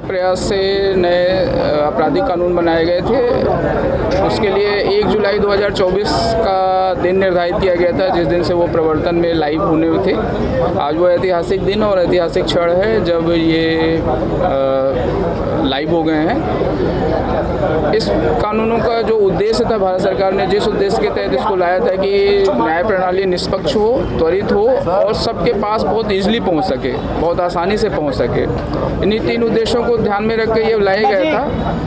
प्रयास से नए आपराधिक कानून बनाए गए थे। उसके लिए 1 जुलाई 2024 का दिन निर्धारित किया गया था, जिस दिन से वो प्रवर्तन में लाइव होने थे। आज वो ऐतिहासिक दिन और ऐतिहासिक क्षण है जब ये लाइव हो गए हैं। इस कानूनों का जो उद्देश्य था, भारत सरकार ने जिस उद्देश्य के तहत इसको लाया था कि न्याय प्रणाली निष्पक्ष हो, त्वरित हो और सबके पास बहुत ईजिली पहुंच सके, बहुत आसानी से पहुंच सके। इन्हीं 3 उद्देश्यों को ध्यान में रख के ये लाया गया था।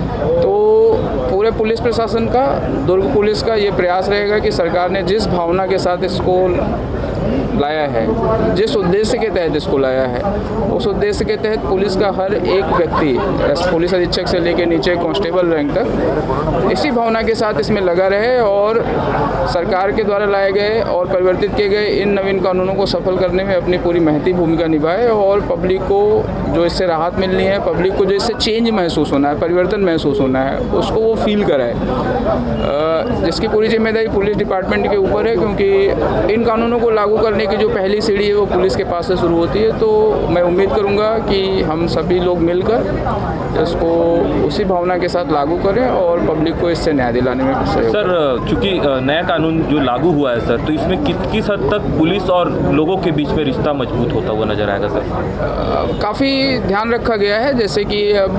तो पूरे पुलिस प्रशासन का, दुर्ग पुलिस का ये प्रयास रहेगा कि सरकार ने जिस भावना के साथ इसको लाया है, जिस उद्देश्य के तहत इसको लाया है, उस उद्देश्य के तहत पुलिस का हर एक व्यक्ति, पुलिस अधीक्षक से लेकर नीचे कांस्टेबल रैंक तक, इसी भावना के साथ इसमें लगा रहे और सरकार के द्वारा लाए गए और परिवर्तित किए गए इन नवीन कानूनों को सफल करने में अपनी पूरी महती भूमिका निभाए और पब्लिक को जो इससे राहत मिलनी है, पब्लिक को जो इससे चेंज महसूस होना है, परिवर्तन महसूस होना है, उसको वो फील कराए। जिसकी पूरी जिम्मेदारी पुलिस डिपार्टमेंट के ऊपर है, क्योंकि इन कानूनों को लागू करने की जो पहली सीढ़ी है वो पुलिस के पास से शुरू होती है। तो मैं उम्मीद करूंगा कि हम सभी लोग मिलकर इसको उसी भावना के साथ लागू करें और पब्लिक को इससे न्याय दिलाने में सहयोग। सर, चूंकि नया कानून जो लागू हुआ है सर, तो इसमें किस हद तक पुलिस और लोगों के बीच में रिश्ता मजबूत होता हुआ नजर आएगा सर? काफ़ी ध्यान रखा गया है। जैसे कि अब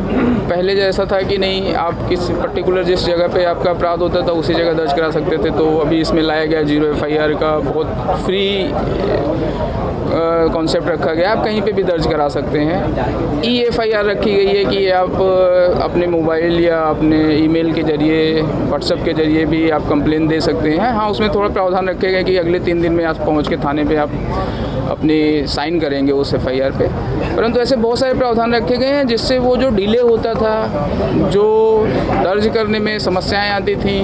पहले जैसा था कि नहीं, आप किसी पर्टिकुलर जिस जगह पे आपका अपराध होता था उसी जगह दर्ज करा सकते थे, तो अभी इसमें लाया गया 0 FIR का बहुत फ्री कॉन्सेप्ट रखा गया। आप कहीं पे भी दर्ज करा सकते हैं। EFIR रखी गई है कि आप अपने मोबाइल या अपने ईमेल के जरिए, व्हाट्सएप के जरिए भी आप कंप्लेन दे सकते हैं। हाँ, उसमें थोड़ा प्रावधान रखे गए कि अगले 3 दिन में आप पहुंच के थाने पे आप अपनी साइन करेंगे उस FIR पे। परंतु ऐसे बहुत सारे प्रावधान रखे गए हैं जिससे वो जो डिले होता था, जो दर्ज करने में समस्याएं आती थी,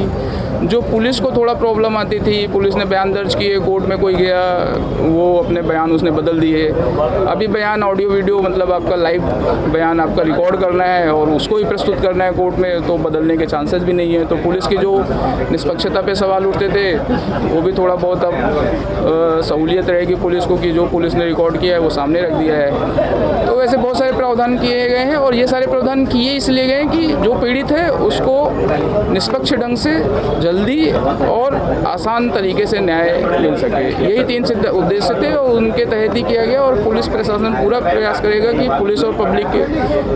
जो पुलिस को थोड़ा प्रॉब्लम आती थी, पुलिस ने बयान दर्ज किए, कोर्ट में कोई गया, वो अपने बयान उसने बदल दिए। अभी बयान ऑडियो वीडियो, मतलब आपका लाइव बयान आपका रिकॉर्ड करना है और उसको ही प्रस्तुत करना है कोर्ट में, तो बदलने के चांसेस भी नहीं है। तो पुलिस की जो निष्पक्षता पे सवाल उठते थे वो भी थोड़ा बहुत अब सहूलियत रहेगी पुलिस को कि जो पुलिस ने रिकॉर्ड किया है वो सामने रख दिया है। तो वैसे बहुत सारे प्रावधान किए गए हैं और ये सारे प्रावधान किए इसलिए गए कि जो पीड़ित है उसको निष्पक्ष ढंग से जल्दी और आसान तरीके से न्याय मिल सके। यही 3 उद्देश्य थे और उनके तहत ही किया गया। और पुलिस प्रशासन पूरा प्रयास करेगा कि पुलिस और पब्लिक के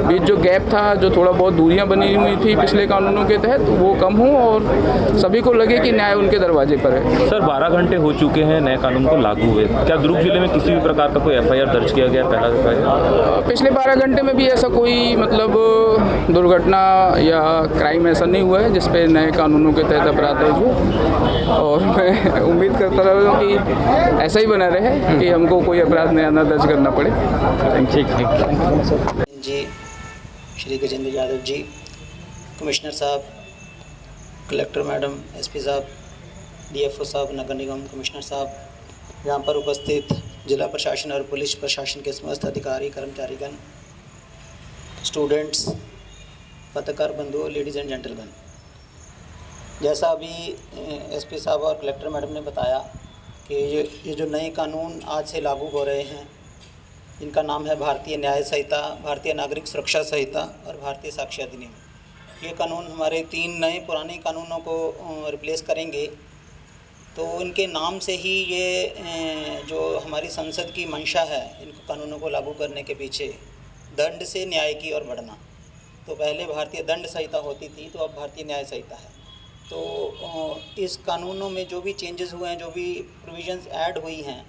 बीच जो गैप था, जो थोड़ा बहुत दूरियां बनी हुई थी पिछले कानूनों के तहत, वो कम हो और सभी को लगे कि न्याय उनके दरवाजे पर है। सर, 12 घंटे हो चुके हैं नए कानून को लागू हुए, क्या दुर्ग जिले में किसी भी प्रकार का कोई FIR दर्ज किया गया? पहला FIR पिछले 12 घंटे में भी ऐसा कोई मतलब दुर्घटना या क्राइम ऐसा नहीं हुआ है जिस पे नए कानूनों के तहत अपराध दर्ज हो। और मैं उम्मीद करता रहा कि ऐसा ही बना रहे कि हमको कोई अपराध नया ना दर्ज करना पड़े। थैंक जी। श्री गजेंद्र यादव जी, कमिश्नर साहब, कलेक्टर मैडम, SP साहब, DFO साहब, नगर निगम कमिश्नर साहब, यहाँ पर उपस्थित जिला प्रशासन और पुलिस प्रशासन के समस्त अधिकारी, कर्मचारीगण, स्टूडेंट्स, पत्रकार बंधुओं, लेडीज़ एंड जेंटलमैन, जैसा अभी SP साहब और कलेक्टर मैडम ने बताया कि ये जो नए कानून आज से लागू हो रहे हैं, इनका नाम है भारतीय न्याय संहिता, भारतीय नागरिक सुरक्षा संहिता और भारतीय साक्ष्य अधिनियम। ये कानून हमारे 3 नए पुराने कानूनों को रिप्लेस करेंगे। तो इनके नाम से ही ये जो हमारी संसद की मंशा है इन कानूनों को लागू करने के पीछे, दंड से न्याय की ओर बढ़ना। तो पहले भारतीय दंड संहिता होती थी, तो अब भारतीय न्याय संहिता है। तो इस कानूनों में जो भी चेंजेस हुए हैं, जो भी प्रोविजंस ऐड हुई हैं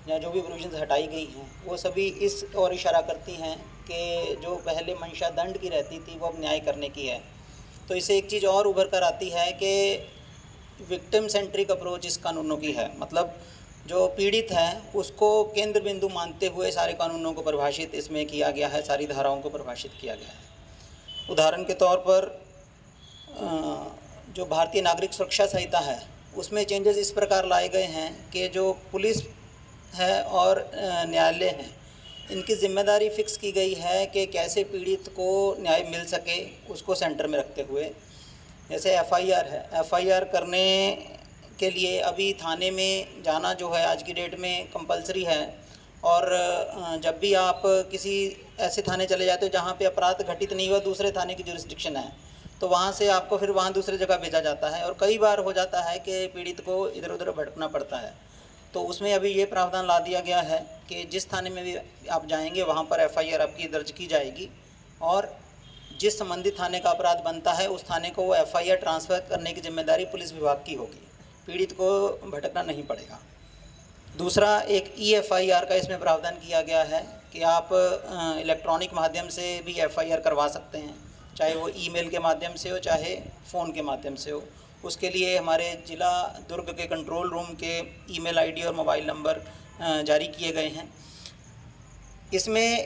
या जो भी प्रोविजंस हटाई गई हैं, वो सभी इस ओर इशारा करती हैं कि जो पहले मंशा दंड की रहती थी वो अब न्याय करने की है। तो इससे एक चीज़ और उभर कर आती है कि विक्टिम सेंट्रिक अप्रोच इस कानूनों की है। मतलब जो पीड़ित है उसको केंद्र बिंदु मानते हुए सारे कानूनों को परिभाषित इसमें किया गया है, सारी धाराओं को परिभाषित किया गया है। उदाहरण के तौर पर जो भारतीय नागरिक सुरक्षा संहिता है उसमें चेंजेस इस प्रकार लाए गए हैं कि जो पुलिस है और न्यायालय हैं, इनकी जिम्मेदारी फिक्स की गई है कि कैसे पीड़ित को न्याय मिल सके, उसको सेंटर में रखते हुए। जैसे FIR है, FIR करने के लिए अभी थाने में जाना जो है आज की डेट में कंपलसरी है और जब भी आप किसी ऐसे थाने चले जाते हो जहाँ पे अपराध घटित नहीं हुआ, दूसरे थाने की जुरिस्डिक्शन है, तो वहाँ से आपको फिर वहाँ दूसरी जगह भेजा जाता है और कई बार हो जाता है कि पीड़ित को इधर उधर भटकना पड़ता है। तो उसमें अभी ये प्रावधान ला दिया गया है कि जिस थाने में भी आप जाएंगे वहाँ पर FIR आपकी दर्ज की जाएगी और जिस संबंधित थाने का अपराध बनता है उस थाने को वो FIR ट्रांसफ़र करने की जिम्मेदारी पुलिस विभाग की होगी। पीड़ित को भटकना नहीं पड़ेगा। दूसरा, एक E-FIR का इसमें प्रावधान किया गया है कि आप इलेक्ट्रॉनिक माध्यम से भी FIR करवा सकते हैं, चाहे वो ईमेल के माध्यम से हो चाहे फ़ोन के माध्यम से हो। उसके लिए हमारे ज़िला दुर्ग के कंट्रोल रूम के ईमेल ID और मोबाइल नंबर जारी किए गए हैं। इसमें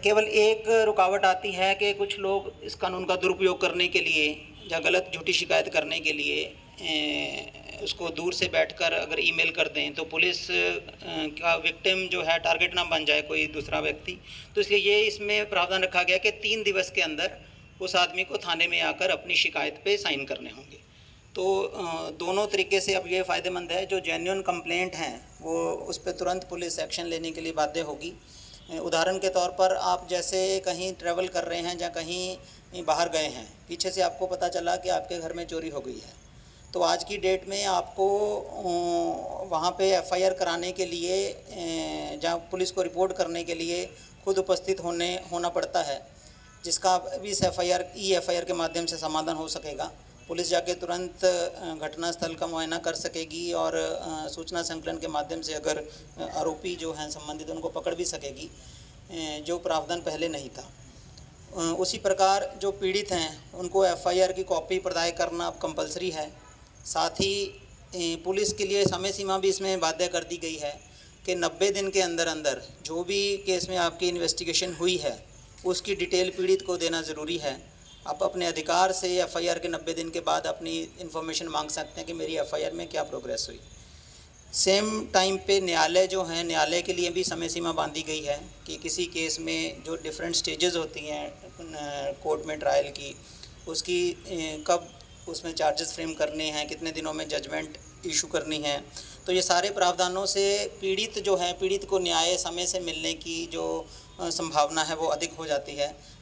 केवल एक रुकावट आती है कि कुछ लोग इस कानून का दुरुपयोग करने के लिए या गलत झूठी शिकायत करने के लिए उसको दूर से बैठकर अगर ईमेल कर दें तो पुलिस का विक्टिम जो है टारगेट ना बन जाए कोई दूसरा व्यक्ति। तो इसलिए ये इसमें प्रावधान रखा गया कि 3 दिवस के अंदर उस आदमी को थाने में आकर अपनी शिकायत पे साइन करने होंगे। तो दोनों तरीके से अब ये फ़ायदेमंद है। जो जेन्युइन कंप्लेंट हैं वो उस पर तुरंत पुलिस एक्शन लेने के लिए बाध्य होगी। उदाहरण के तौर पर आप जैसे कहीं ट्रैवल कर रहे हैं या कहीं बाहर गए हैं, पीछे से आपको पता चला कि आपके घर में चोरी हो गई है, तो आज की डेट में आपको वहाँ पे FIR कराने के लिए जहाँ पुलिस को रिपोर्ट करने के लिए खुद उपस्थित होना पड़ता है, जिसका भी इस E-FIR के माध्यम से समाधान हो सकेगा। पुलिस जाके तुरंत घटनास्थल का मुआयना कर सकेगी और सूचना संकलन के माध्यम से अगर आरोपी जो हैं संबंधित उनको पकड़ भी सकेगी, जो प्रावधान पहले नहीं था। उसी प्रकार जो पीड़ित हैं उनको FIR की कॉपी प्रदान करना अब कंपलसरी है। साथ ही पुलिस के लिए समय सीमा भी इसमें बाध्य कर दी गई है कि 90 दिन के अंदर अंदर जो भी केस में आपकी इन्वेस्टिगेशन हुई है उसकी डिटेल पीड़ित को देना ज़रूरी है। आप अपने अधिकार से FIR के 90 दिन के बाद अपनी इन्फॉर्मेशन मांग सकते हैं कि मेरी FIR में क्या प्रोग्रेस हुई। सेम टाइम पे न्यायालय जो है, न्यायालय के लिए भी समय सीमा बांधी गई है कि किसी केस में जो डिफरेंट स्टेजेस होती हैं कोर्ट में ट्रायल की, उसकी कब उसमें चार्जेस फ्रेम करने हैं, कितने दिनों में जजमेंट इशू करनी है। तो ये सारे प्रावधानों से पीड़ित जो है, पीड़ित को न्याय समय से मिलने की जो संभावना है वो अधिक हो जाती है।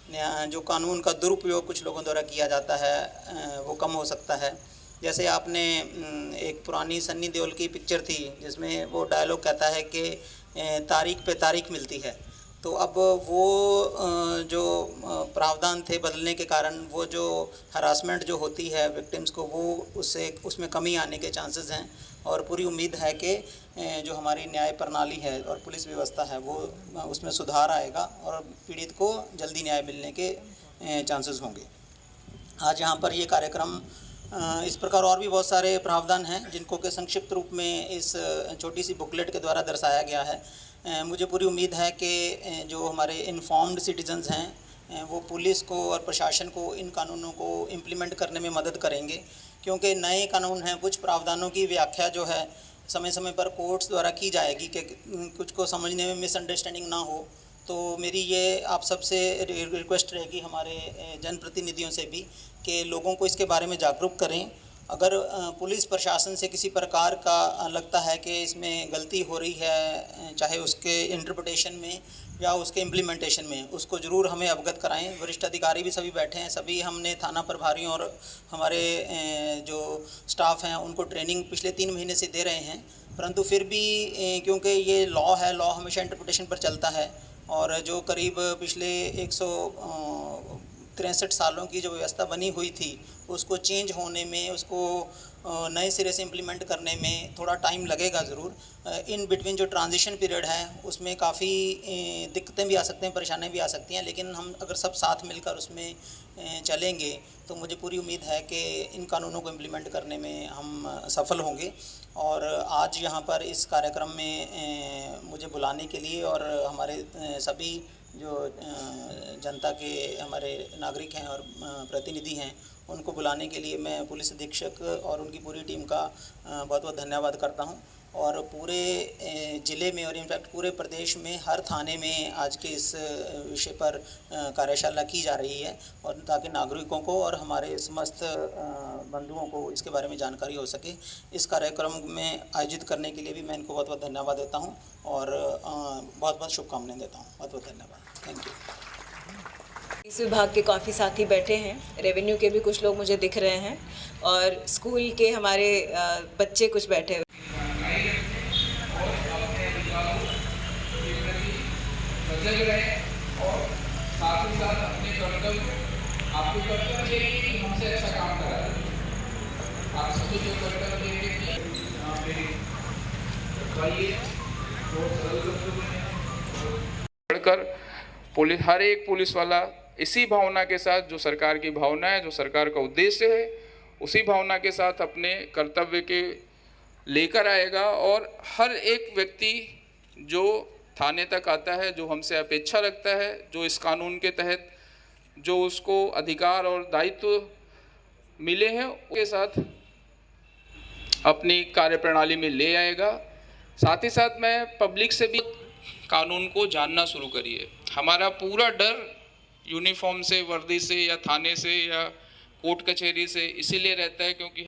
जो कानून का दुरुपयोग कुछ लोगों द्वारा किया जाता है वो कम हो सकता है। जैसे आपने एक पुरानी सन्नी देओल की पिक्चर थी जिसमें वो डायलॉग कहता है कि तारीख पे तारीख मिलती है, तो अब वो जो प्रावधान थे बदलने के कारण वो जो हरासमेंट जो होती है विक्टिम्स को, वो उसमें कमी आने के चांसेस हैं और पूरी उम्मीद है कि जो हमारी न्याय प्रणाली है और पुलिस व्यवस्था है वो उसमें सुधार आएगा और पीड़ित को जल्दी न्याय मिलने के चांसेस होंगे। आज यहाँ पर ये कार्यक्रम इस प्रकार और भी बहुत सारे प्रावधान हैं जिनको के संक्षिप्त रूप में इस छोटी सी बुकलेट के द्वारा दर्शाया गया है। मुझे पूरी उम्मीद है कि जो हमारे इन्फॉर्म्ड सिटीजन्स हैं वो पुलिस को और प्रशासन को इन कानूनों को इम्प्लीमेंट करने में मदद करेंगे, क्योंकि नए कानून हैं। कुछ प्रावधानों की व्याख्या जो है समय समय पर कोर्ट्स द्वारा की जाएगी कि कुछ को समझने में मिसअंडरस्टैंडिंग ना हो। तो मेरी ये आप सबसे रिक्वेस्ट रहेगी, हमारे जनप्रतिनिधियों से भी, कि लोगों को इसके बारे में जागरूक करें। अगर पुलिस प्रशासन से किसी प्रकार का लगता है कि इसमें गलती हो रही है, चाहे उसके इंटरप्रिटेशन में या उसके इम्प्लीमेंटेशन में, उसको ज़रूर हमें अवगत कराएं। वरिष्ठ अधिकारी भी सभी बैठे हैं, सभी हमने थाना प्रभारियों और हमारे जो स्टाफ हैं उनको ट्रेनिंग पिछले 3 महीने से दे रहे हैं, परंतु फिर भी क्योंकि ये लॉ है, लॉ हमेशा इंटरप्रिटेशन पर चलता है और जो करीब पिछले 163 सालों की जो व्यवस्था बनी हुई थी उसको चेंज होने में, उसको नए सिरे से इम्प्लीमेंट करने में थोड़ा टाइम लगेगा ज़रूर। इन बिटवीन जो ट्रांजिशन पीरियड है उसमें काफ़ी दिक्कतें भी आ सकते हैं, परेशानियाँ भी आ सकती हैं, लेकिन हम अगर सब साथ मिलकर उसमें चलेंगे तो मुझे पूरी उम्मीद है कि इन कानूनों को इम्प्लीमेंट करने में हम सफल होंगे। और आज यहाँ पर इस कार्यक्रम में मुझे बुलाने के लिए और हमारे सभी जो जनता के हमारे नागरिक हैं और प्रतिनिधि हैं उनको बुलाने के लिए मैं पुलिस अधीक्षक और उनकी पूरी टीम का बहुत बहुत धन्यवाद करता हूं। और पूरे ज़िले में और इनफैक्ट पूरे प्रदेश में हर थाने में आज के इस विषय पर कार्यशाला की जा रही है, और ताकि नागरिकों को और हमारे समस्त बंधुओं को इसके बारे में जानकारी हो सके। इस कार्यक्रम में आयोजित करने के लिए भी मैं इनको बहुत बहुत धन्यवाद देता हूँ और बहुत बहुत शुभकामनाएं देता हूँ। बहुत बहुत धन्यवाद। Thank you. इस विभाग के काफ़ी साथी बैठे हैं, रेवेन्यू के भी कुछ लोग मुझे दिख रहे हैं और स्कूल के हमारे बच्चे कुछ बैठे हुए। सजग रहें और साथ ही साथ अपने कर्तव्य, आपके कर्तव्य है कि हमसे अच्छा काम करा है। आप सभी जो कर्तव्य है कि बढ़कर पुलिस, हर एक पुलिस वाला इसी भावना के साथ, जो सरकार की भावना है, जो सरकार का उद्देश्य है, उसी भावना के साथ अपने कर्तव्य के लेकर आएगा। और हर एक व्यक्ति जो थाने तक आता है, जो हमसे अपेक्षा रखता है, जो इस कानून के तहत जो उसको अधिकार और दायित्व मिले हैं, उसके साथ अपनी कार्यप्रणाली में ले आएगा। साथ ही साथ मैं पब्लिक से भी कानून को जानना शुरू करिए। हमारा पूरा डर यूनिफॉर्म से, वर्दी से या थाने से या कोर्ट कचहरी से इसीलिए रहता है क्योंकि